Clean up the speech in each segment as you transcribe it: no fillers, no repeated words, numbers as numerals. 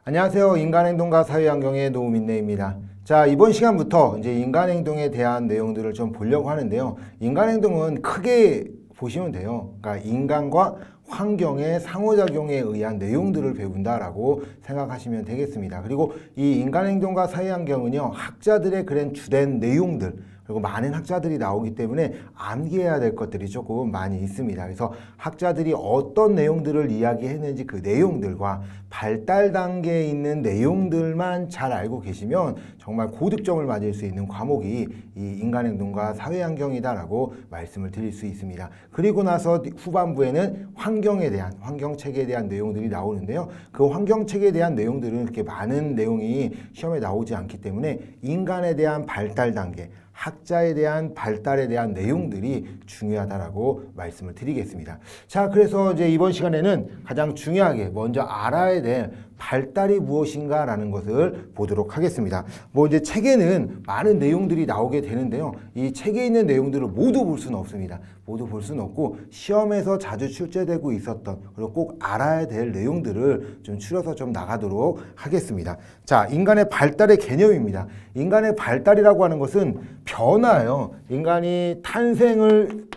안녕하세요. 인간행동과 사회환경의 노우민네입니다. 자, 이번 시간부터 이제 인간행동에 대한 내용들을 좀 보려고 하는데요. 인간행동은 크게 보시면 돼요. 그러니까 인간과 환경의 상호작용에 의한 내용들을 배운다라고 생각하시면 되겠습니다. 그리고 이 인간행동과 사회환경은요, 학자들의 그런 주된 내용들, 그리고 많은 학자들이 나오기 때문에 암기해야 될 것들이 조금 많이 있습니다. 그래서 학자들이 어떤 내용들을 이야기했는지 그 내용들과 발달 단계에 있는 내용들만 잘 알고 계시면 정말 고득점을 맞을 수 있는 과목이 이 인간행동과 사회환경이다라고 말씀을 드릴 수 있습니다. 그리고 나서 후반부에는 환경에 대한, 환경체계에 대한 내용들이 나오는데요. 그 환경체계에 대한 내용들은 그렇게 많은 내용이 시험에 나오지 않기 때문에 인간에 대한 발달 단계, 학자에 대한 발달에 대한 내용들이 중요하다라고 말씀을 드리겠습니다. 자, 그래서 이제 이번 시간에는 가장 중요하게 먼저 알아야 될 발달이 무엇인가라는 것을 보도록 하겠습니다. 뭐 이제 책에는 많은 내용들이 나오게 되는데요. 이 책에 있는 내용들을 모두 볼 수는 없습니다. 모두 볼 수는 없고 시험에서 자주 출제되고 있었던 그리고 꼭 알아야 될 내용들을 좀 추려서 좀 나가도록 하겠습니다. 자, 인간의 발달의 개념입니다. 인간의 발달이라고 하는 것은 변화예요. 인간이 탄생을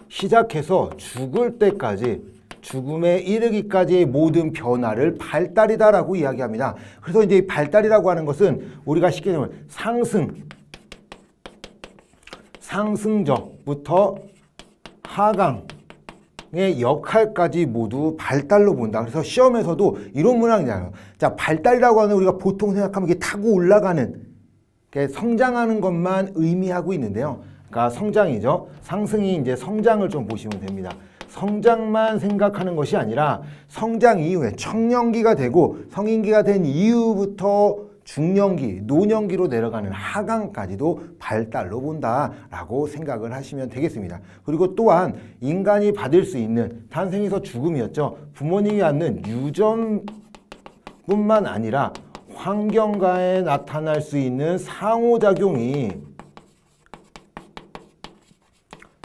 시작해서 죽을 때까지 죽음에 이르기까지의 모든 변화를 발달이다라고 이야기합니다. 그래서 이제 발달이라고 하는 것은 우리가 쉽게 말하면 상승적부터 하강의 역할까지 모두 발달로 본다. 그래서 시험에서도 이런 문항이 나와요. 자, 발달이라고 하는 우리가 보통 생각하면 이게 타고 올라가는, 성장하는 것만 의미하고 있는데요. 그러니까 성장이죠. 상승이 이제 성장을 좀 보시면 됩니다. 성장만 생각하는 것이 아니라 성장 이후에 청년기가 되고 성인기가 된 이후부터 중년기, 노년기로 내려가는 하강까지도 발달로 본다라고 생각을 하시면 되겠습니다. 그리고 또한 인간이 받을 수 있는 탄생에서 죽음이었죠. 부모님이 갖는 유전뿐만 아니라 환경과에 나타날 수 있는 상호작용이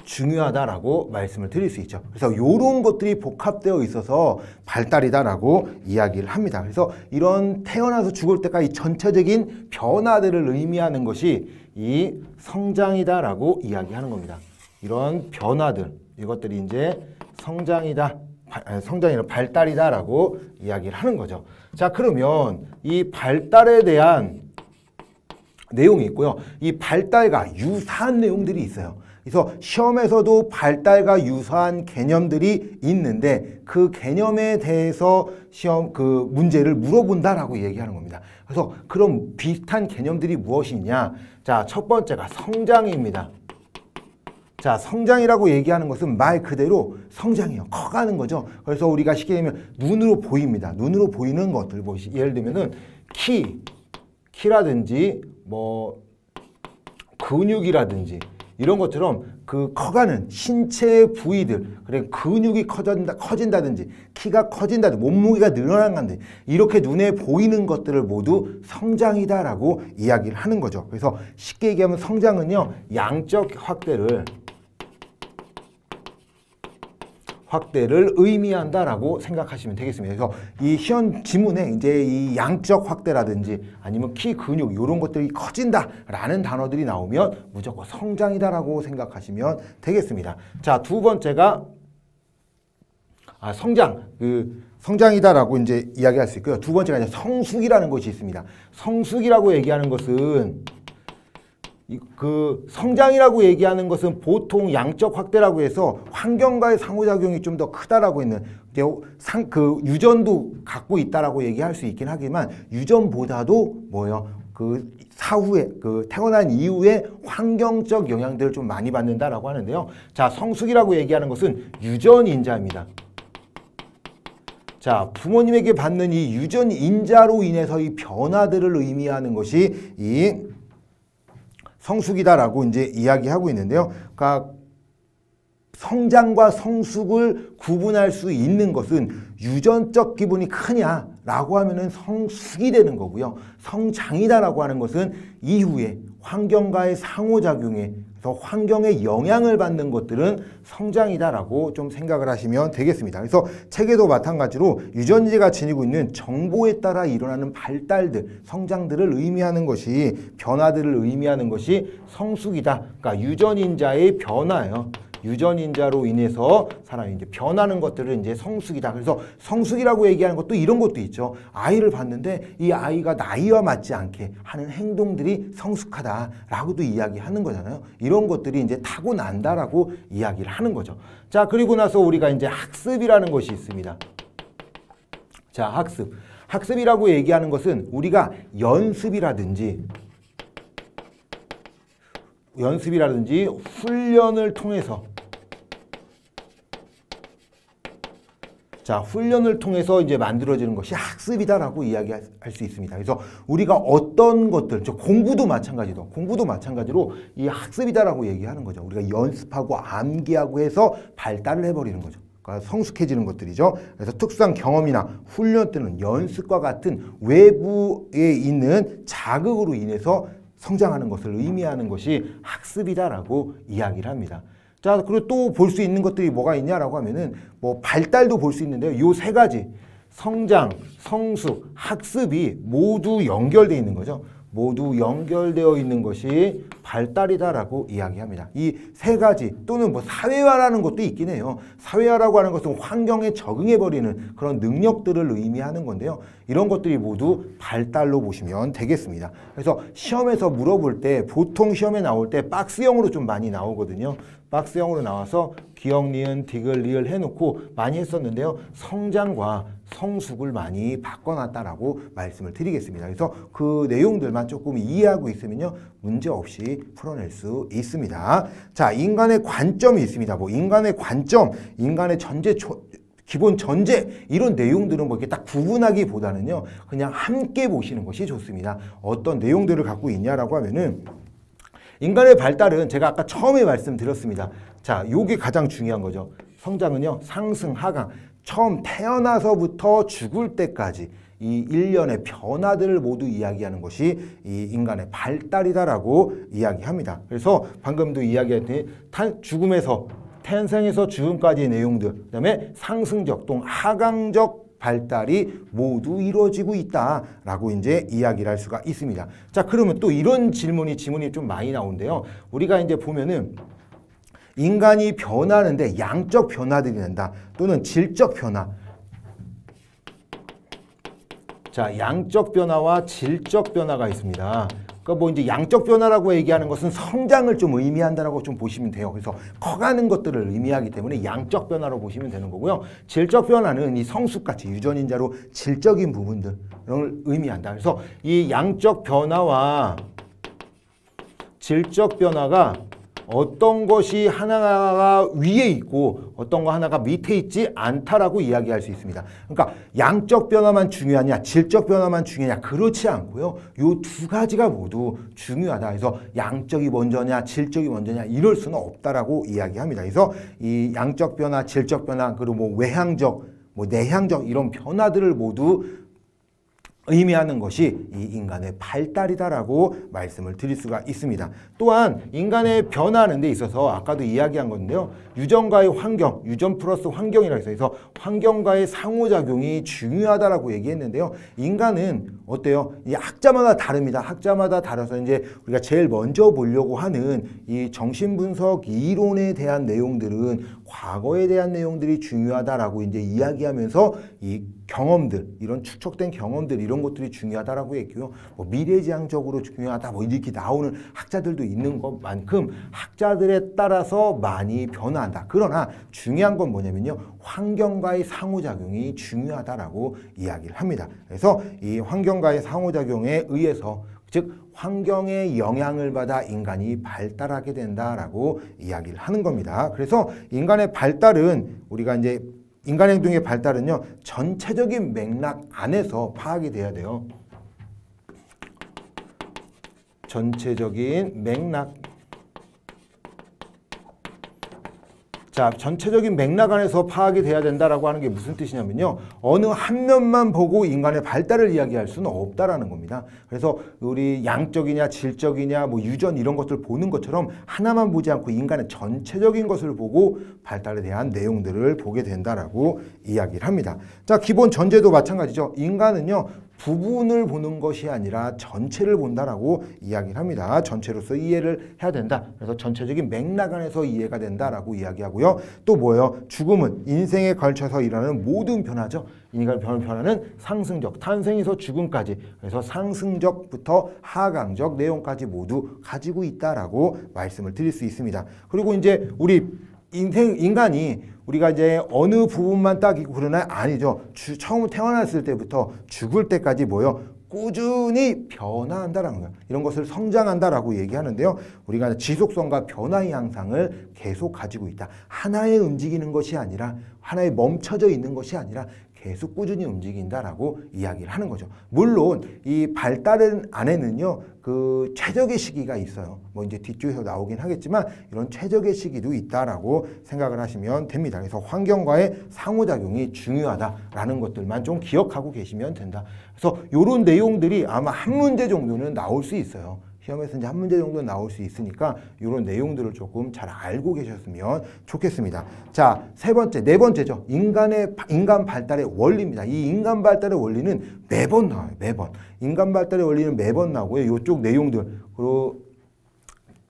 중요하다라고 말씀을 드릴 수 있죠. 그래서 이런 것들이 복합되어 있어서 발달이다라고 이야기를 합니다. 그래서 이런 태어나서 죽을 때까지 전체적인 변화들을 의미하는 것이 이 성장이다라고 이야기하는 겁니다. 이런 변화들, 이것들이 이제 성장이다, 성장이나 발달이다라고 이야기를 하는 거죠. 자, 그러면 이 발달에 대한 내용이 있고요. 이 발달과 유사한 내용들이 있어요. 그래서 시험에서도 발달과 유사한 개념들이 있는데 그 개념에 대해서 시험 그 문제를 물어본다라고 얘기하는 겁니다. 그래서 그럼 비슷한 개념들이 무엇이냐? 자, 첫 번째가 성장입니다. 자, 성장이라고 얘기하는 것은 말 그대로 성장이에요. 커가는 거죠. 그래서 우리가 쉽게 얘기하면 눈으로 보입니다. 눈으로 보이는 것들, 뭐 예를 들면은 키라든지 뭐 근육이라든지 이런 것처럼 그 커가는 신체 부위들, 그래 근육이 커진다든지 키가 커진다든지 몸무게가 늘어난다든지 이렇게 눈에 보이는 것들을 모두 성장이다라고 이야기를 하는 거죠. 그래서 쉽게 얘기하면 성장은요, 양적 확대를 의미한다라고 생각하시면 되겠습니다. 그래서 이 시험 지문에 이제 이 양적 확대라든지 아니면 키, 근육 이런 것들이 커진다라는 단어들이 나오면 무조건 성장이다라고 생각하시면 되겠습니다. 자, 두 번째가 성장이다라고 이제 이야기할 수 있고요. 두 번째가 이제 성숙이라는 것이 있습니다. 성숙이라고 얘기하는 것은 그 성장이라고 얘기하는 것은 보통 양적 확대라고 해서 환경과의 상호작용이 좀 더 크다라고 있는 그 유전도 갖고 있다라고 얘기할 수 있긴 하지만 유전보다도 뭐예요? 그 사후에 그 태어난 이후에 환경적 영향들을 좀 많이 받는다라고 하는데요. 자, 성숙이라고 얘기하는 것은 유전인자입니다. 자, 부모님에게 받는 이 유전인자로 인해서 이 변화들을 의미하는 것이 이 성숙이다라고 이제 이야기하고 있는데요. 그러니까 성장과 성숙을 구분할 수 있는 것은 유전적 기분이 크냐라고 하면은 성숙이 되는 거고요. 성장이다라고 하는 것은 이후에 환경과의 상호작용에 그래서 환경에 영향을 받는 것들은 성장이다라고 좀 생각을 하시면 되겠습니다. 그래서 책에도 마찬가지로 유전자가 지니고 있는 정보에 따라 일어나는 발달들, 성장들을 의미하는 것이 변화들을 의미하는 것이 성숙이다. 그러니까 유전인자의 변화예요. 유전인자로 인해서 사람이 이제 변하는 것들을 이제 성숙이다. 그래서 성숙이라고 얘기하는 것도 이런 것도 있죠. 아이를 봤는데 이 아이가 나이와 맞지 않게 하는 행동들이 성숙하다라고도 이야기하는 거잖아요. 이런 것들이 이제 타고난다라고 이야기를 하는 거죠. 자, 그리고 나서 우리가 이제 학습이라는 것이 있습니다. 자, 학습. 학습이라고 얘기하는 것은 우리가 연습이라든지 훈련을 통해서 훈련을 통해서 이제 만들어지는 것이 학습이다라고 이야기할 수 있습니다. 그래서 우리가 어떤 것들, 공부도 마찬가지로 이 학습이다라고 얘기하는 거죠. 우리가 연습하고 암기하고 해서 발달을 해버리는 거죠. 그러니까 성숙해지는 것들이죠. 그래서 특수한 경험이나 훈련 때는 연습과 같은 외부에 있는 자극으로 인해서 성장하는 것을 의미하는 것이 학습이다라고 이야기를 합니다. 자, 그리고 또 볼 수 있는 것들이 뭐가 있냐라고 하면은 뭐 발달도 볼 수 있는데요. 요 세 가지 성장, 성숙, 학습이 모두 연결되어 있는 거죠. 모두 연결되어 있는 것이 발달이다라고 이야기합니다. 이 세 가지 또는 뭐 사회화라는 것도 있긴 해요. 사회화라고 하는 것은 환경에 적응해버리는 그런 능력들을 의미하는 건데요. 이런 것들이 모두 발달로 보시면 되겠습니다. 그래서 시험에서 물어볼 때 보통 시험에 나올 때 박스형으로 좀 많이 나오거든요. 박스형으로 나와서 기역, 니은, 디귿, 리을 해놓고 많이 했었는데요. 성장과 성숙을 많이 바꿔놨다라고 말씀을 드리겠습니다. 그래서 그 내용들만 조금 이해하고 있으면요. 문제 없이 풀어낼 수 있습니다. 자, 인간의 관점이 있습니다. 뭐 인간의 관점, 인간의 기본 전제 이런 내용들은 뭐 이렇게 딱 구분하기보다는요. 그냥 함께 보시는 것이 좋습니다. 어떤 내용들을 갖고 있냐라고 하면은 인간의 발달은 제가 아까 처음에 말씀드렸습니다. 자, 요게 가장 중요한 거죠. 성장은요. 상승, 하강. 처음 태어나서부터 죽을 때까지 이 일련의 변화들을 모두 이야기하는 것이 이 인간의 발달이다라고 이야기합니다. 그래서 방금도 이야기했더니 죽음에서 탄생에서 죽음까지의 내용들, 그다음에 상승적 또는 하강적 발달이 모두 이루어지고 있다라고 이제 이야기를 할 수가 있습니다. 자, 그러면 또 이런 지문이 좀 많이 나오는데요. 우리가 이제 보면은 인간이 변하는데 양적 변화들이 난다. 또는 질적 변화. 자, 양적 변화와 질적 변화가 있습니다. 그러니까 뭐 이제 양적 변화라고 얘기하는 것은 성장을 좀 의미한다라고 좀 보시면 돼요. 그래서 커가는 것들을 의미하기 때문에 양적 변화로 보시면 되는 거고요. 질적 변화는 이 성숙같이 유전인자로 질적인 부분들을 의미한다. 그래서 이 양적 변화와 질적 변화가 어떤 것이 하나가 위에 있고 어떤 거 하나가 밑에 있지 않다라고 이야기할 수 있습니다. 그러니까 양적 변화만 중요하냐 질적 변화만 중요하냐 그렇지 않고요. 이 두 가지가 모두 중요하다. 그래서 양적이 먼저냐 질적이 먼저냐 이럴 수는 없다라고 이야기합니다. 그래서 이 양적 변화, 질적 변화 그리고 뭐 외향적, 뭐 내향적 이런 변화들을 모두 의미하는 것이 이 인간의 발달이다라고 말씀을 드릴 수가 있습니다. 또한 인간의 변화하는 데 있어서 아까도 이야기한 건데요. 유전과의 환경, 유전 플러스 환경이라고 해서 그래서 환경과의 상호작용이 중요하다라고 얘기했는데요. 인간은 어때요? 이 학자마다 다릅니다. 학자마다 다르서 이제 우리가 제일 먼저 보려고 하는 이 정신분석 이론에 대한 내용들은 과거에 대한 내용들이 중요하다라고 이제 이야기하면서 이 경험들, 이런 축적된 경험들 이런 것들이 중요하다라고 했고요. 뭐 미래지향적으로 중요하다 뭐 이렇게 나오는 학자들도 있는 것만큼 학자들에 따라서 많이 변화한다. 그러나 중요한 건 뭐냐면요. 환경과의 상호작용이 중요하다라고 이야기를 합니다. 그래서 이 환경과의 상호작용에 의해서 즉 환경의 영향을 받아 인간이 발달하게 된다라고 이야기를 하는 겁니다. 그래서 인간의 발달은 우리가 이제 인간 행동의 발달은요. 전체적인 맥락 안에서 파악이 돼야 돼요. 전체적인 맥락 자, 전체적인 맥락 안에서 파악이 돼야 된다라고 하는 게 무슨 뜻이냐면요. 어느 한 면만 보고 인간의 발달을 이야기할 수는 없다라는 겁니다. 그래서 우리 양적이냐 질적이냐 뭐 유전 이런 것들 보는 것처럼 하나만 보지 않고 인간의 전체적인 것을 보고 발달에 대한 내용들을 보게 된다라고 이야기를 합니다. 자, 기본 전제도 마찬가지죠. 인간은요. 부분을 보는 것이 아니라 전체를 본다라고 이야기를 합니다. 전체로서 이해를 해야 된다. 그래서 전체적인 맥락 안에서 이해가 된다라고 이야기하고요. 또 뭐예요? 죽음은 인생에 걸쳐서 일어나는 모든 변화죠. 인간 변화는 상승적, 탄생에서 죽음까지. 그래서 상승적부터 하강적 내용까지 모두 가지고 있다라고 말씀을 드릴 수 있습니다. 그리고 이제 우리 인간이 우리가 이제 어느 부분만 딱 있고 그러나 아니죠. 처음 태어났을 때부터 죽을 때까지 뭐요? 꾸준히 변화한다라는 거예요. 이런 것을 성장한다라고 얘기하는데요. 우리가 지속성과 변화의 향상을 계속 가지고 있다. 하나에 움직이는 것이 아니라 하나에 멈춰져 있는 것이 아니라 계속 꾸준히 움직인다라고 이야기를 하는 거죠. 물론 이 발달 안에는요, 그 최적의 시기가 있어요. 뭐 이제 뒤쪽에서 나오긴 하겠지만 이런 최적의 시기도 있다라고 생각을 하시면 됩니다. 그래서 환경과의 상호작용이 중요하다라는 것들만 좀 기억하고 계시면 된다. 그래서 이런 내용들이 아마 한 문제 정도는 나올 수 있어요. 시험에서 이제 한 문제 정도는 나올 수 있으니까 이런 내용들을 조금 잘 알고 계셨으면 좋겠습니다. 자, 네 번째죠. 인간 발달의 원리입니다. 이 인간 발달의 원리는 매번 나와요. 매번. 인간 발달의 원리는 매번 나오고요. 이쪽 내용들, 그리고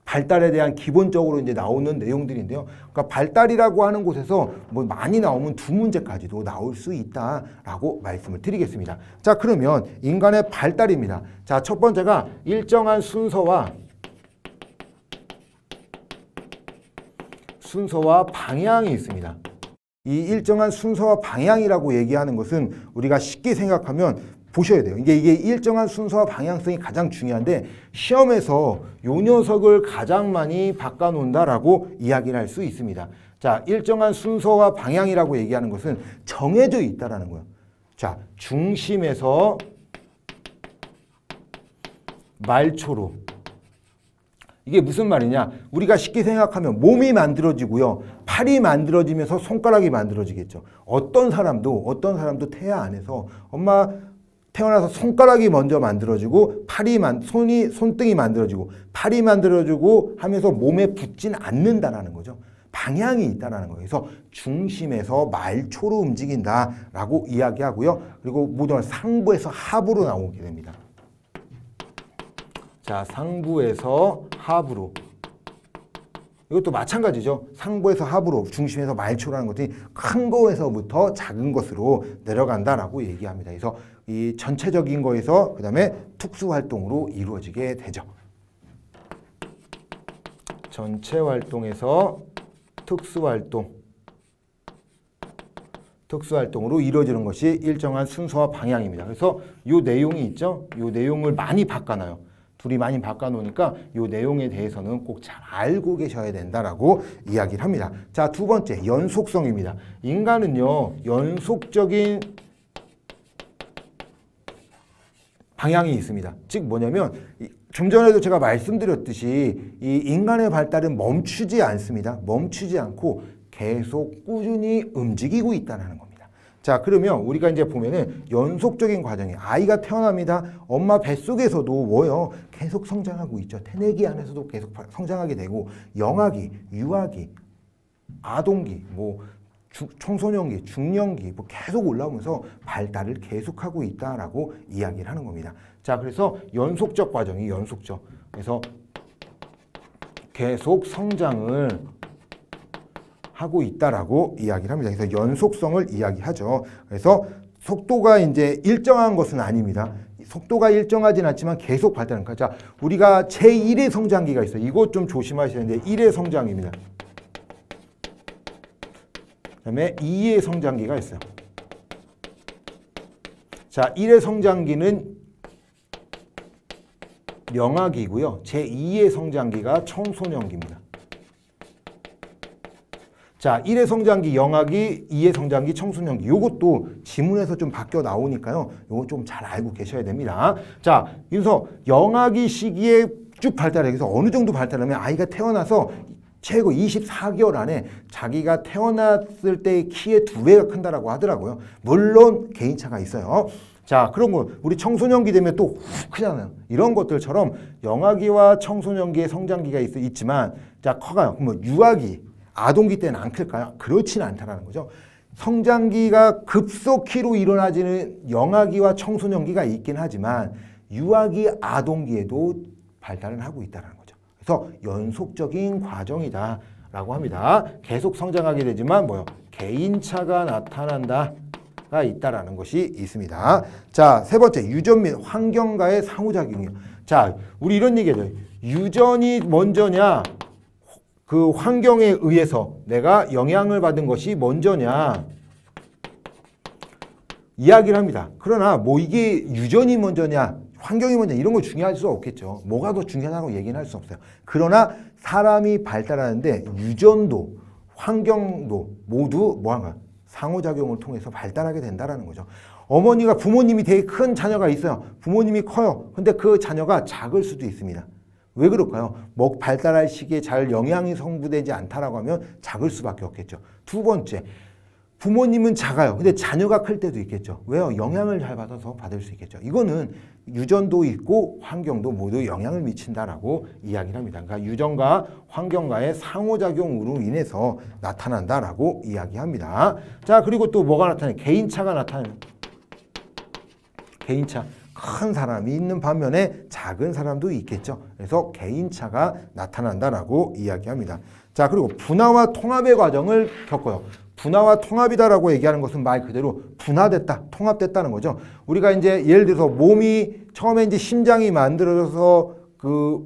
발달에 대한 기본적으로 이제 나오는 내용들인데요. 그러니까 발달이라고 하는 곳에서 뭐 많이 나오면 두 문제까지도 나올 수 있다라고 말씀을 드리겠습니다. 자, 그러면 인간의 발달입니다. 자, 첫 번째가 일정한 순서와 방향이 있습니다. 이 일정한 순서와 방향이라고 얘기하는 것은 우리가 쉽게 생각하면 보셔야 돼요. 이게 일정한 순서와 방향성이 가장 중요한데 시험에서 요 녀석을 가장 많이 바꿔놓는다라고 이야기를 할 수 있습니다. 자, 일정한 순서와 방향이라고 얘기하는 것은 정해져 있다라는 거예요. 자, 중심에서 말초로. 이게 무슨 말이냐? 우리가 쉽게 생각하면 몸이 만들어지고요. 팔이 만들어지면서 손가락이 만들어지겠죠. 어떤 사람도 태아 안에서 엄마 태어나서 손가락이 먼저 만들어지고 손등이 만들어지고 팔이 만들어지고 하면서 몸에 붙진 않는다라는 거죠. 방향이 있다라는 거예요. 그래서 중심에서 말초로 움직인다라고 이야기하고요. 그리고 모든 상부에서 하부로 나오게 됩니다. 자, 상부에서 하부로. 이것도 마찬가지죠. 상부에서 하부로, 중심에서 말초라는 것들이 큰 거에서부터 작은 것으로 내려간다라고 얘기합니다. 그래서 이 전체적인 거에서 그 다음에 특수활동으로 이루어지게 되죠. 전체 활동에서 특수활동으로 이루어지는 것이 일정한 순서와 방향입니다. 그래서 이 내용이 있죠. 이 내용을 많이 바꿔놔요. 둘이 많이 바꿔놓으니까 이 내용에 대해서는 꼭 잘 알고 계셔야 된다라고 이야기를 합니다. 자, 두 번째, 연속성입니다. 인간은요, 연속적인 방향이 있습니다. 즉 뭐냐면 좀 전에도 제가 말씀드렸듯이 이 인간의 발달은 멈추지 않습니다. 멈추지 않고 계속 꾸준히 움직이고 있다는 겁니다. 자, 그러면 우리가 이제 보면은 연속적인 과정이 아이가 태어납니다. 엄마 뱃속에서도 뭐요? 계속 성장하고 있죠. 태내기 안에서도 계속 성장하게 되고 영아기, 유아기, 아동기, 뭐 청소년기, 중년기 뭐 계속 올라오면서 발달을 계속하고 있다라고 이야기를 하는 겁니다. 자, 그래서 연속적 과정이 연속적. 그래서 계속 성장을 하고 있다라고 이야기를 합니다. 그래서 연속성을 이야기하죠. 그래서 속도가 이제 일정한 것은 아닙니다. 속도가 일정하진 않지만 계속 발달하는 거죠. 자, 우리가 제1의 성장기가 있어요. 이것 좀 조심하셔야 되는데 1의 성장입니다. 그다음에 2의 성장기가 있어요. 자, 1의 성장기는 영아기고요. 제2의 성장기가 청소년기입니다. 자, 1의 성장기 영아기, 2의 성장기 청소년기. 요것도 지문에서 좀 바뀌어 나오니까요. 요거 좀 잘 알고 계셔야 됩니다. 자, 그래서 영아기 시기에 쭉 발달해. 그래서 어느 정도 발달하면 아이가 태어나서 최고 24개월 안에 자기가 태어났을 때의 키의 2배가 큰다라고 하더라고요. 물론 개인차가 있어요. 자, 그런 거 우리 청소년기 되면 또 훅 크잖아요. 이런 것들처럼 영아기와 청소년기의 성장기가 있지만 자, 커가요. 그럼 유아기, 아동기 때는 안 클까요? 그렇지는 않다라는 거죠. 성장기가 급속히로 일어나지는 영아기와 청소년기가 있긴 하지만 유아기, 아동기에도 발달을 하고 있다는 거죠. 그래서 연속적인 과정이다라고 합니다. 계속 성장하게 되지만 뭐요? 개인차가 나타난다가 있다라는 것이 있습니다. 자, 세 번째, 유전 및 환경과의 상호작용이요. 자, 우리 이런 얘기죠. 유전이 먼저냐, 그 환경에 의해서 내가 영향을 받은 것이 먼저냐 이야기를 합니다. 그러나 뭐 이게 유전이 먼저냐 환경이 먼저 이런 거 중요할 수 없겠죠. 뭐가 더 중요하다고 얘기는 할 수 없어요. 그러나 사람이 발달하는데 유전도 환경도 모두 뭐한가 상호작용을 통해서 발달하게 된다는 거죠. 어머니가 부모님이 되게 큰 자녀가 있어요. 부모님이 커요. 근데 그 자녀가 작을 수도 있습니다. 왜 그럴까요? 발달할 시기에 잘 영양이 성부되지 않다라고 하면 작을 수밖에 없겠죠. 두 번째, 부모님은 작아요. 근데 자녀가 클 때도 있겠죠. 왜요? 영향을 잘 받아서 받을 수 있겠죠. 이거는 유전도 있고 환경도 모두 영향을 미친다라고 이야기를 합니다. 그러니까 유전과 환경과의 상호작용으로 인해서 나타난다라고 이야기합니다. 자, 그리고 또 뭐가 나타나요? 개인차가 나타나요. 개인차. 큰 사람이 있는 반면에 작은 사람도 있겠죠. 그래서 개인차가 나타난다라고 이야기합니다. 자, 그리고 분화와 통합의 과정을 겪어요. 분화와 통합이다라고 얘기하는 것은 말 그대로 분화됐다, 통합됐다는 거죠. 우리가 이제 예를 들어서 몸이 처음에 이제 심장이 만들어져서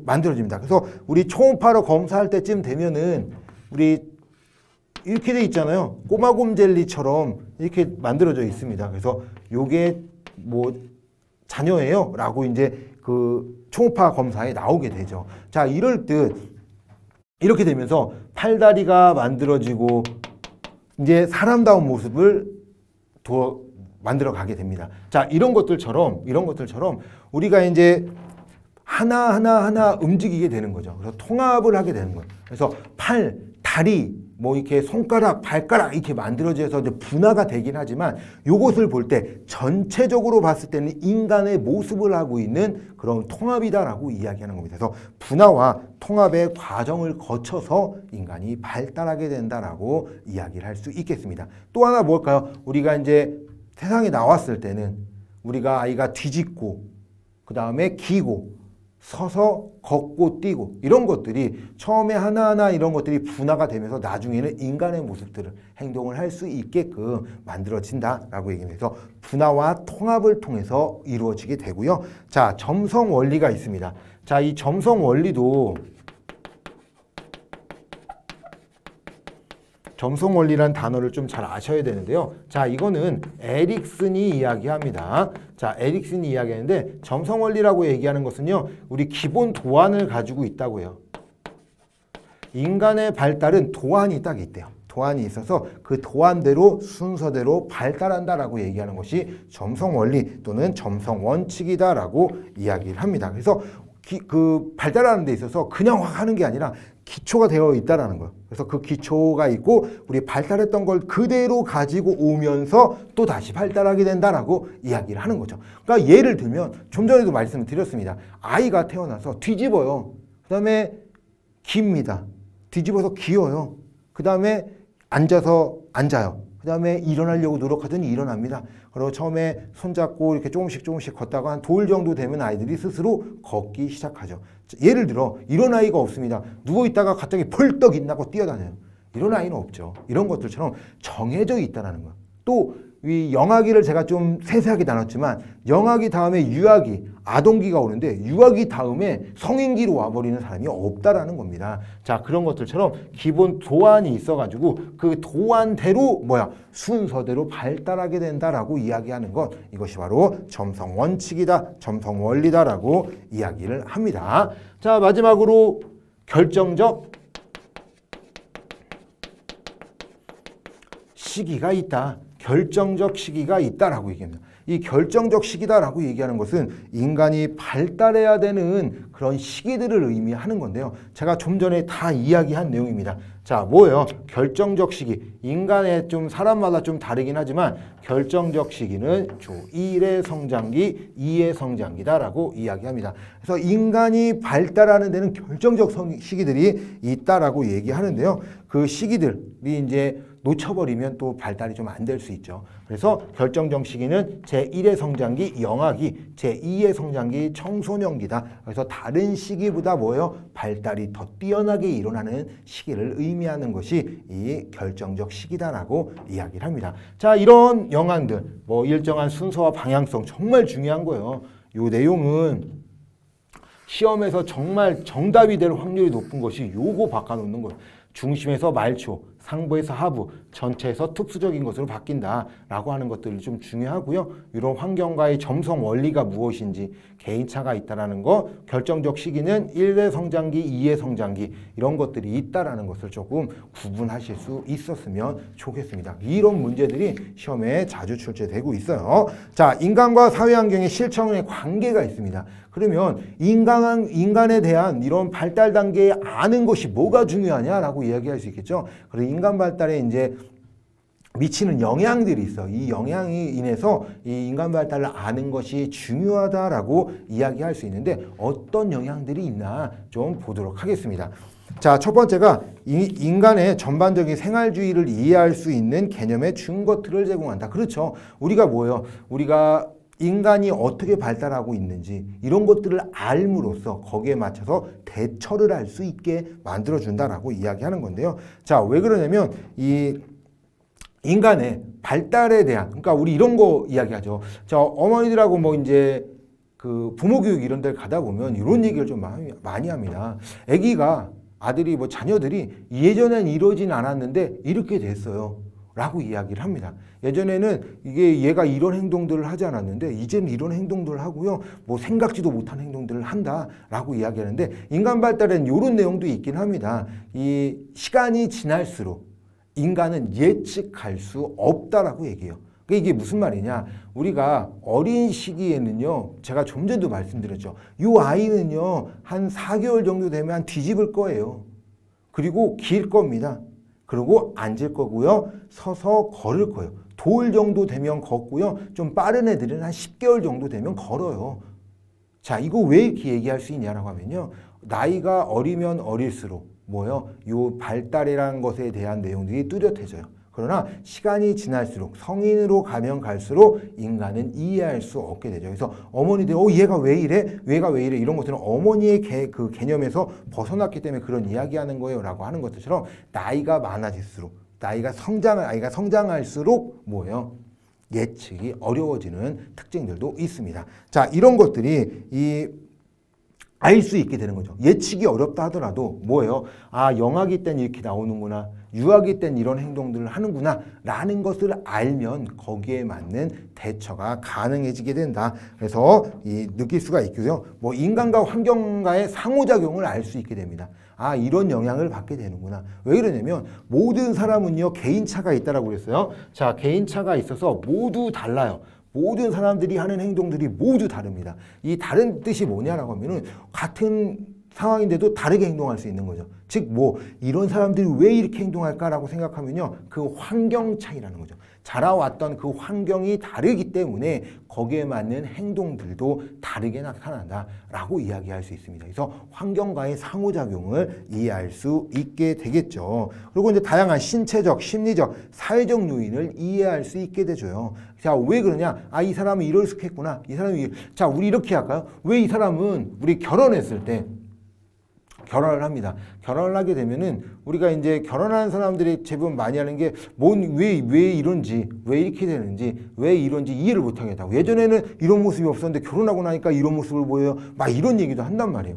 만들어집니다. 그래서 우리 초음파로 검사할 때쯤 되면은 우리 이렇게 돼 있잖아요. 꼬마곰 젤리처럼 이렇게 만들어져 있습니다. 그래서 요게 뭐 자녀예요 라고 이제 그 초음파 검사에 나오게 되죠. 자, 이럴 듯 이렇게 되면서 팔다리가 만들어지고 이제 사람다운 모습을 만들어 가게 됩니다. 자, 이런 것들처럼 우리가 이제 하나 움직이게 되는 거죠. 그래서 통합을 하게 되는 거예요. 그래서 팔, 다리, 뭐 이렇게 손가락, 발가락 이렇게 만들어져서 이제 분화가 되긴 하지만 요것을 볼 때 전체적으로 봤을 때는 인간의 모습을 하고 있는 그런 통합이다라고 이야기하는 겁니다. 그래서 분화와 통합의 과정을 거쳐서 인간이 발달하게 된다라고 이야기를 할 수 있겠습니다. 또 하나 뭘까요? 우리가 이제 세상에 나왔을 때는 우리가 아이가 뒤집고 그 다음에 기고 서서 걷고 뛰고 이런 것들이 처음에 하나하나 이런 것들이 분화가 되면서 나중에는 인간의 모습들을 행동을 할 수 있게끔 만들어진다라고 얘기해서 분화와 통합을 통해서 이루어지게 되고요. 자, 점성 원리가 있습니다. 자, 이 점성 원리도 점성 원리라는 단어를 좀 잘 아셔야 되는데요. 자, 이거는 에릭슨이 이야기합니다. 자, 에릭슨이 이야기하는데 점성 원리라고 얘기하는 것은요. 우리 기본 도안을 가지고 있다고요. 인간의 발달은 도안이 딱 있대요. 도안이 있어서 그 도안대로 순서대로 발달한다라고 얘기하는 것이 점성 원리 또는 점성 원칙이다라고 이야기를 합니다. 그래서 발달하는 데 있어서 그냥 확 하는 게 아니라 기초가 되어 있다라는 거예요. 그래서 그 기초가 있고 우리 발달했던 걸 그대로 가지고 오면서 또 다시 발달하게 된다라고 이야기를 하는 거죠. 그러니까 예를 들면 좀 전에도 말씀을 드렸습니다. 아이가 태어나서 뒤집어요. 그 다음에 깁니다. 뒤집어서 기어요. 그 다음에 앉아서 앉아요. 그 다음에 일어나려고 노력하더니 일어납니다. 그리고 처음에 손잡고 이렇게 조금씩 걷다가 한 돌 정도 되면 아이들이 스스로 걷기 시작하죠. 예를 들어 이런 아이가 없습니다. 누워있다가 갑자기 벌떡 일어나고 뛰어다녀요. 이런 아이는 없죠. 이런 것들처럼 정해져 있다는 거예요. 또 이 영아기를 제가 좀 세세하게 나눴지만 영아기 다음에 유아기, 아동기가 오는데 유아기 다음에 성인기로 와버리는 사람이 없다라는 겁니다. 자, 그런 것들처럼 기본 도안이 있어가지고 그 도안대로 순서대로 발달하게 된다라고 이야기하는 것, 이것이 바로 점성 원칙이다, 점성 원리다라고 이야기를 합니다. 자, 마지막으로 결정적 시기가 있다. 결정적 시기가 있다라고 얘기합니다. 이 결정적 시기다라고 얘기하는 것은 인간이 발달해야 되는 그런 시기들을 의미하는 건데요. 제가 좀 전에 다 이야기한 내용입니다. 자, 뭐예요? 결정적 시기. 인간의 좀 사람마다 좀 다르긴 하지만 결정적 시기는 조1의 성장기, 2의 성장기다라고 이야기합니다. 그래서 인간이 발달하는 데는 결정적 시기들이 있다라고 얘기하는데요. 그 시기들이 이제 놓쳐버리면 또 발달이 좀 안 될 수 있죠. 그래서 결정적 시기는 제1의 성장기 영아기, 제2의 성장기 청소년기다. 그래서 다른 시기보다 뭐예요? 발달이 더 뛰어나게 일어나는 시기를 의미하는 것이 이 결정적 시기다라고 이야기를 합니다. 자, 이런 영향들, 뭐 일정한 순서와 방향성 정말 중요한 거예요. 이 내용은 시험에서 정말 정답이 될 확률이 높은 것이 요거 바꿔놓는 거예요. 중심에서 말초, 상부에서 하부, 전체에서 특수적인 것으로 바뀐다라고 하는 것들이 좀 중요하고요. 이런 환경과의 점성 원리가 무엇인지 개인차가 있다라는 거, 결정적 시기는 1의 성장기, 2의 성장기 이런 것들이 있다라는 것을 조금 구분하실 수 있었으면 좋겠습니다. 이런 문제들이 시험에 자주 출제되고 있어요. 자, 인간과 사회환경의 실천의 관계가 있습니다. 그러면 인간에 대한 이런 발달 단계에 아는 것이 뭐가 중요하냐라고 이야기할 수 있겠죠. 그리고 인간 발달에 이제 미치는 영향들이 있어. 이 영향이 인해서 이 인간 발달을 아는 것이 중요하다라고 이야기할 수 있는데 어떤 영향들이 있나 좀 보도록 하겠습니다. 자, 첫 번째가 인간의 전반적인 생활주의를 이해할 수 있는 개념의 증거틀을 제공한다. 그렇죠. 우리가 뭐예요? 우리가 인간이 어떻게 발달하고 있는지 이런 것들을 알므로써 거기에 맞춰서 대처를 할 수 있게 만들어준다라고 이야기하는 건데요. 자, 왜 그러냐면 이 인간의 발달에 대한, 그러니까 우리 이런 거 이야기하죠. 자, 어머니들하고 뭐 이제 그 부모 교육 이런 데를 가다 보면 이런 얘기를 좀 많이 합니다. 아기가, 아들이 뭐 자녀들이 예전엔 이러진 않았는데 이렇게 됐어요. 라고 이야기를 합니다. 예전에는 이게 얘가 이런 행동들을 하지 않았는데 이제는 이런 행동들을 하고요. 뭐 생각지도 못한 행동들을 한다라고 이야기하는데 인간 발달에는 이런 내용도 있긴 합니다. 이 시간이 지날수록 인간은 예측할 수 없다라고 얘기해요. 이게 무슨 말이냐? 우리가 어린 시기에는요, 제가 좀 전에도 말씀드렸죠. 이 아이는요, 한 4개월 정도 되면 뒤집을 거예요. 그리고 길 겁니다. 그리고 앉을 거고요. 서서 걸을 거예요. 돌 정도 되면 걷고요. 좀 빠른 애들은 한 10개월 정도 되면 걸어요. 자, 이거 왜 이렇게 얘기할 수 있냐라고 하면요. 나이가 어리면 어릴수록 뭐요? 요 발달이라는 것에 대한 내용들이 뚜렷해져요. 그러나 시간이 지날수록 성인으로 가면 갈수록 인간은 이해할 수 없게 되죠. 그래서 어머니들 얘가 왜 이래? 얘가 왜 이래? 이런 것들은 어머니의 그 개념에서 벗어났기 때문에 그런 이야기하는 거예요 라고 하는 것처럼 나이가 많아질수록 아이가 성장할수록 뭐예요? 예측이 어려워지는 특징들도 있습니다. 자, 이런 것들이 알 수 있게 되는 거죠. 예측이 어렵다 하더라도 뭐예요? 아, 영아기 때는 이렇게 나오는구나. 유아기 때는 이런 행동들을 하는구나 라는 것을 알면 거기에 맞는 대처가 가능해지게 된다. 그래서 느낄 수가 있고요. 뭐 인간과 환경과의 상호작용을 알 수 있게 됩니다. 아, 이런 영향을 받게 되는구나. 왜 그러냐면 모든 사람은요, 개인차가 있다라고 그랬어요. 자, 개인차가 있어서 모두 달라요. 모든 사람들이 하는 행동들이 모두 다릅니다. 이 다른 뜻이 뭐냐라고 하면은 같은 상황인데도 다르게 행동할 수 있는 거죠. 즉, 뭐 이런 사람들이 왜 이렇게 행동할까라고 생각하면요, 그 환경 차이라는 거죠. 자라왔던 그 환경이 다르기 때문에 거기에 맞는 행동들도 다르게 나타난다라고 이야기할 수 있습니다. 그래서 환경과의 상호작용을 이해할 수 있게 되겠죠. 그리고 이제 다양한 신체적, 심리적, 사회적 요인을 이해할 수 있게 되죠. 자, 왜 그러냐? 아, 이 사람은 이렇겠구나. 이 사람이, 자, 우리 이렇게 할까요? 왜 이 사람은 우리 결혼했을 때 결혼을 합니다. 결혼을 하게 되면은 우리가 이제 결혼하는 사람들이 대부분 많이 하는 게 왜 이런지, 왜 이렇게 되는지, 왜 이런지 이해를 못 하겠다고. 예전에는 이런 모습이 없었는데 결혼하고 나니까 이런 모습을 보여요. 막 이런 얘기도 한단 말이에요.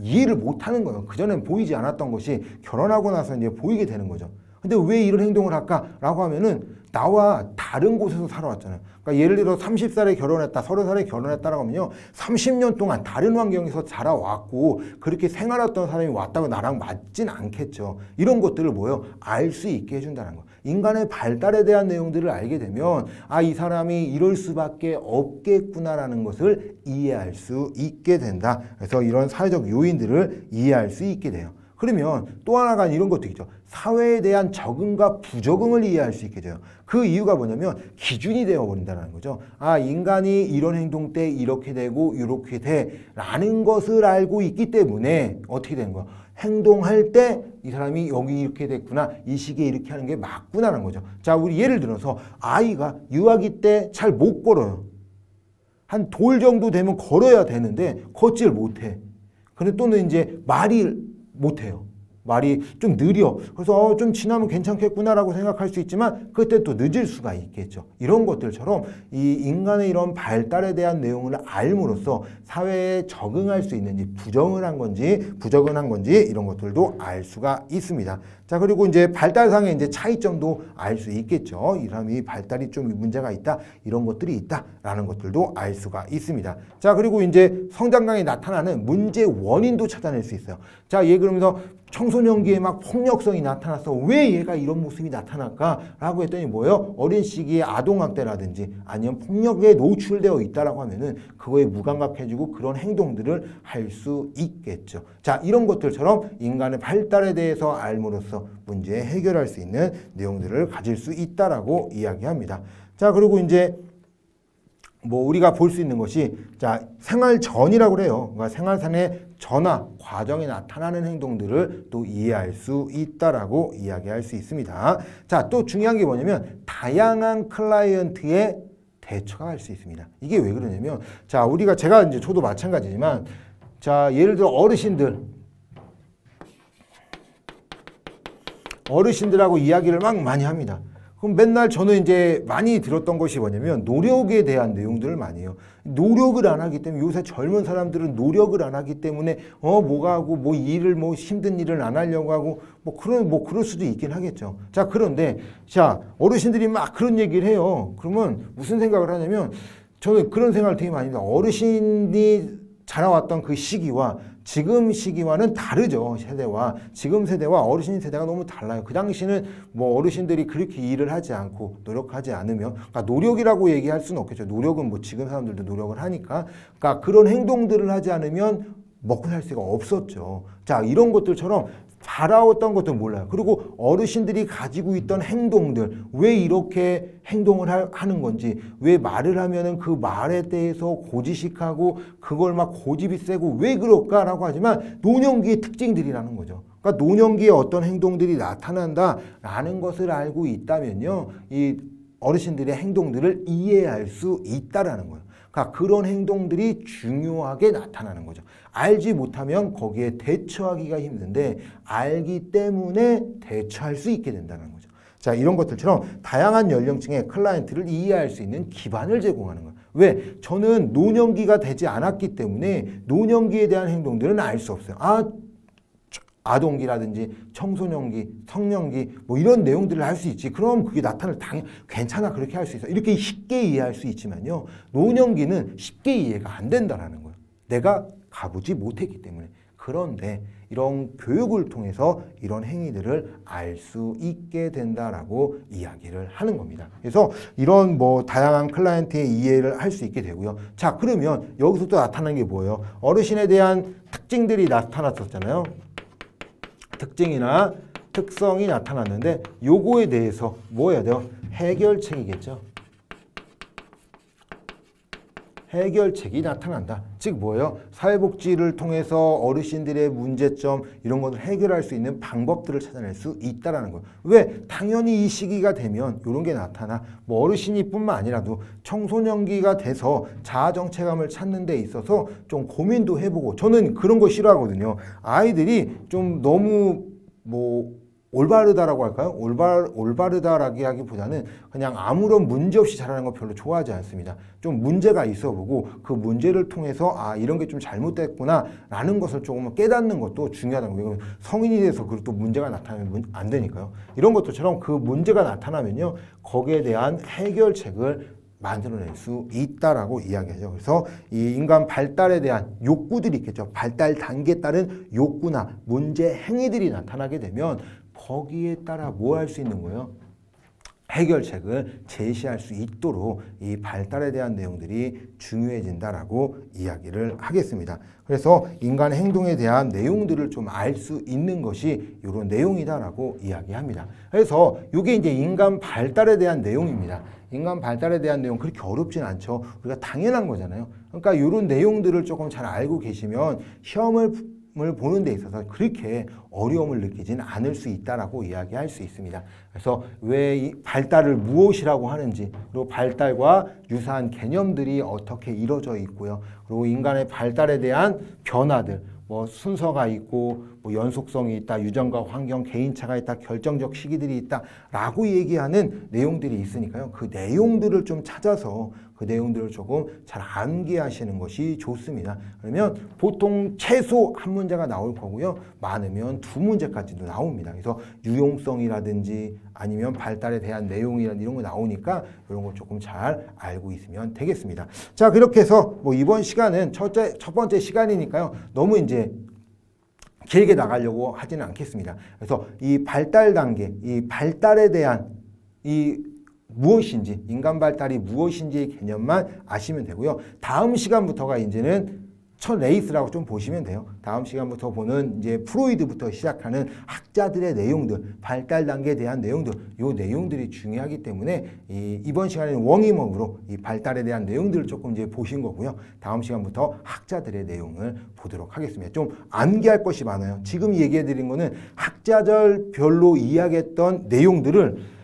이해를 못 하는 거예요. 그전엔 보이지 않았던 것이 결혼하고 나서 이제 보이게 되는 거죠. 근데 왜 이런 행동을 할까라고 하면은 나와 다른 곳에서 살아왔잖아요. 그러니까 예를 들어 30살에 결혼했다, 30살에 결혼했다라고 하면요, 30년 동안 다른 환경에서 자라왔고 그렇게 생활했던 사람이 왔다고 나랑 맞진 않겠죠. 이런 것들을 뭐예요? 알 수 있게 해준다는 거. 인간의 발달에 대한 내용들을 알게 되면 아, 이 사람이 이럴 수밖에 없겠구나라는 것을 이해할 수 있게 된다. 그래서 이런 사회적 요인들을 이해할 수 있게 돼요. 그러면 또 하나가 이런 것도 있죠. 사회에 대한 적응과 부적응을 이해할 수 있게 돼요. 그 이유가 뭐냐면 기준이 되어버린다는 거죠. 아, 인간이 이런 행동 때 이렇게 되고 이렇게 돼 라는 것을 알고 있기 때문에 어떻게 되는 거야? 행동할 때 이 사람이 여기 이렇게 됐구나, 이 시기에 이렇게 하는 게 맞구나라는 거죠. 자, 우리 예를 들어서 아이가 유아기 때 잘 못 걸어요. 한 돌 정도 되면 걸어야 되는데 걷질 못해. 근데 또는 이제 말이 못해요. 말이 좀 느려. 그래서 좀 지나면 괜찮겠구나라고 생각할 수 있지만 그때 또 늦을 수가 있겠죠. 이런 것들처럼 이 인간의 이런 발달에 대한 내용을 알므로써 사회에 적응할 수 있는지 부정을 한 건지 부적응을 한 건지 이런 것들도 알 수가 있습니다. 자, 그리고 이제 발달상의 이제 차이점도 알 수 있겠죠. 이 사람이 발달이 좀 문제가 있다, 이런 것들이 있다라는 것들도 알 수가 있습니다. 자, 그리고 이제 성장강에 나타나는 문제 원인도 찾아낼 수 있어요. 자, 그러면서 청소년기에 막 폭력성이 나타나서 왜 얘가 이런 모습이 나타날까? 라고 했더니 뭐예요? 어린 시기에 아동학대라든지 아니면 폭력에 노출되어 있다라고 하면은 그거에 무감각해지고 그런 행동들을 할 수 있겠죠. 자, 이런 것들처럼 인간의 발달에 대해서 알므로써 문제 해결할 수 있는 내용들을 가질 수 있다라고 이야기합니다. 자, 그리고 이제 뭐 우리가 볼 수 있는 것이 자, 생활 전이라고 그래요. 그러니까 생활상의 전화 과정에 나타나는 행동들을 또 이해할 수 있다라고 이야기할 수 있습니다. 자, 또 중요한 게 뭐냐면 다양한 클라이언트의 대처가 할 수 있습니다. 이게 왜 그러냐면 자, 우리가 제가 이제 저도 마찬가지지만 자, 예를 들어 어르신들하고 이야기를 막 많이 합니다. 그럼 맨날 저는 이제 많이 들었던 것이 뭐냐면 노력에 대한 내용들을 많이 해요. 노력을 안 하기 때문에 요새 젊은 사람들은 노력을 안 하기 때문에 뭐가 하고 뭐 일을 뭐 힘든 일을 안 하려고 하고 그럴 수도 있긴 하겠죠. 자, 그런데 자, 어르신들이 막 그런 얘기를 해요. 그러면 무슨 생각을 하냐면 저는 그런 생각을 되게 많이 해요. 어르신이 자라왔던 그 시기와 지금 시기와는 다르죠. 세대와 지금 세대와 어르신 세대가 너무 달라요. 그 당시는 뭐 어르신들이 그렇게 일을 하지 않고 노력하지 않으면 그러니까 노력이라고 얘기할 수는 없겠죠. 노력은 뭐 지금 사람들도 노력을 하니까 그러니까 그런 행동들을 하지 않으면 먹고 살 수가 없었죠. 자, 이런 것들처럼 살아왔던 것도 몰라요. 그리고 어르신들이 가지고 있던 행동들, 왜 이렇게 행동을 하는 건지, 왜 말을 하면은 그 말에 대해서 고지식하고 그걸 막 고집이 세고 왜 그럴까라고 하지만 노년기의 특징들이라는 거죠. 그러니까 노년기에 어떤 행동들이 나타난다라는 것을 알고 있다면요, 이 어르신들의 행동들을 이해할 수 있다라는 거예요. 그러니까 그런 행동들이 중요하게 나타나는 거죠. 알지 못하면 거기에 대처하기가 힘든데 알기 때문에 대처할 수 있게 된다는 거죠. 자, 이런 것들처럼 다양한 연령층의 클라이언트를 이해할 수 있는 기반을 제공하는 거예요. 왜? 저는 노년기가 되지 않았기 때문에 노년기에 대한 행동들은 알 수 없어요. 아동기라든지 청소년기, 성년기 뭐 이런 내용들을 할 수 있지. 그럼 그게 나타날 당연히 괜찮아, 그렇게 할 수 있어. 이렇게 쉽게 이해할 수 있지만요. 노년기는 쉽게 이해가 안 된다라는 거예요. 내가 가보지 못했기 때문에. 그런데 이런 교육을 통해서 이런 행위들을 알 수 있게 된다라고 이야기를 하는 겁니다. 그래서 이런 뭐 다양한 클라이언트의 이해를 할 수 있게 되고요. 자, 그러면 여기서 또 나타나는 게 뭐예요? 어르신에 대한 특징들이 나타났었잖아요. 특징이나 특성이 나타났는데 요거에 대해서 뭐 해야 돼요? 해결책이겠죠. 해결책이 나타난다. 즉 뭐예요? 사회복지를 통해서 어르신들의 문제점 이런 것을 해결할 수 있는 방법들을 찾아낼 수 있다라는 거예요. 왜? 당연히 이 시기가 되면 이런 게 나타나. 뭐 어르신이 뿐만 아니라도 청소년기가 돼서 자아정체감을 찾는 데 있어서 좀 고민도 해보고, 저는 그런 거 싫어하거든요. 아이들이 좀 너무 뭐 올바르다라고 할까요? 올바르다라기 하기보다는 그냥 아무런 문제 없이 자라는 거 별로 좋아하지 않습니다. 좀 문제가 있어 보고 그 문제를 통해서 이런 게 좀 잘못됐구나 라는 것을 조금 깨닫는 것도 중요하다는 거예요. 성인이 돼서 그리고 또 문제가 나타나면 안 되니까요. 이런 것들처럼 그 문제가 나타나면요, 거기에 대한 해결책을 만들어낼 수 있다라고 이야기하죠. 그래서 이 인간 발달에 대한 욕구들이 있겠죠. 발달 단계에 따른 욕구나 문제 행위들이 나타나게 되면 거기에 따라 뭐 할 수 있는 거예요? 해결책을 제시할 수 있도록 이 발달에 대한 내용들이 중요해진다라고 이야기를 하겠습니다. 그래서 인간 행동에 대한 내용들을 좀 알 수 있는 것이 이런 내용이다라고 이야기합니다. 그래서 이게 이제 인간 발달에 대한 내용입니다. 인간 발달에 대한 내용 그렇게 어렵진 않죠. 우리가 당연한 거잖아요. 그러니까 이런 내용들을 조금 잘 알고 계시면 시험을 보는 데 있어서 그렇게 어려움을 느끼지는 않을 수 있다라고 이야기할 수 있습니다. 그래서 왜 이 발달을 무엇이라고 하는지, 그리고 발달과 유사한 개념들이 어떻게 이루어져 있고요. 그리고 인간의 발달에 대한 변화들, 뭐 순서가 있고 뭐 연속성이 있다, 유전과 환경, 개인차가 있다, 결정적 시기들이 있다라고 얘기하는 내용들이 있으니까요. 그 내용들을 좀 찾아서 그 내용들을 조금 잘 암기하시는 것이 좋습니다. 그러면 보통 최소 한 문제가 나올 거고요. 많으면 두 문제까지도 나옵니다. 그래서 유용성이라든지 아니면 발달에 대한 내용이라든지 이런 거 나오니까 이런 거 조금 잘 알고 있으면 되겠습니다. 자, 그렇게 해서 뭐 이번 시간은 첫 번째 시간이니까요. 너무 이제 길게 나가려고 하지는 않겠습니다. 그래서 이 발달 단계, 이 발달에 대한 이 무엇인지, 인간 발달이 무엇인지의 개념만 아시면 되고요. 다음 시간부터가 이제는 첫 레이스라고 좀 보시면 돼요. 다음 시간부터 보는 이제 프로이드부터 시작하는 학자들의 내용들, 발달 단계에 대한 내용들, 요 내용들이 중요하기 때문에 이번 시간에는 워밍업으로 이 발달에 대한 내용들을 조금 이제 보신 거고요. 다음 시간부터 학자들의 내용을 보도록 하겠습니다. 좀 암기할 것이 많아요. 지금 얘기해 드린 거는 학자들별로 이야기했던 내용들을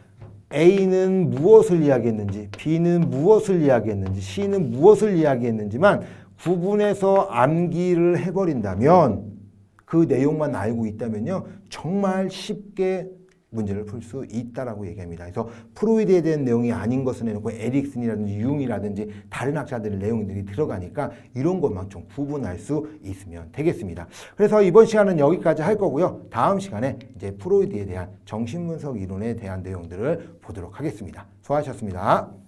A는 무엇을 이야기했는지, B는 무엇을 이야기했는지, C는 무엇을 이야기했는지만 구분해서 암기를 해버린다면, 그 내용만 알고 있다면요, 정말 쉽게 문제를 풀 수 있다라고 얘기합니다. 그래서 프로이드에 대한 내용이 아닌 것은 해놓고 에릭슨이라든지 융이라든지 다른 학자들의 내용들이 들어가니까 이런 것만 좀 구분할 수 있으면 되겠습니다. 그래서 이번 시간은 여기까지 할 거고요. 다음 시간에 이제 프로이드에 대한 정신분석 이론에 대한 내용들을 보도록 하겠습니다. 수고하셨습니다.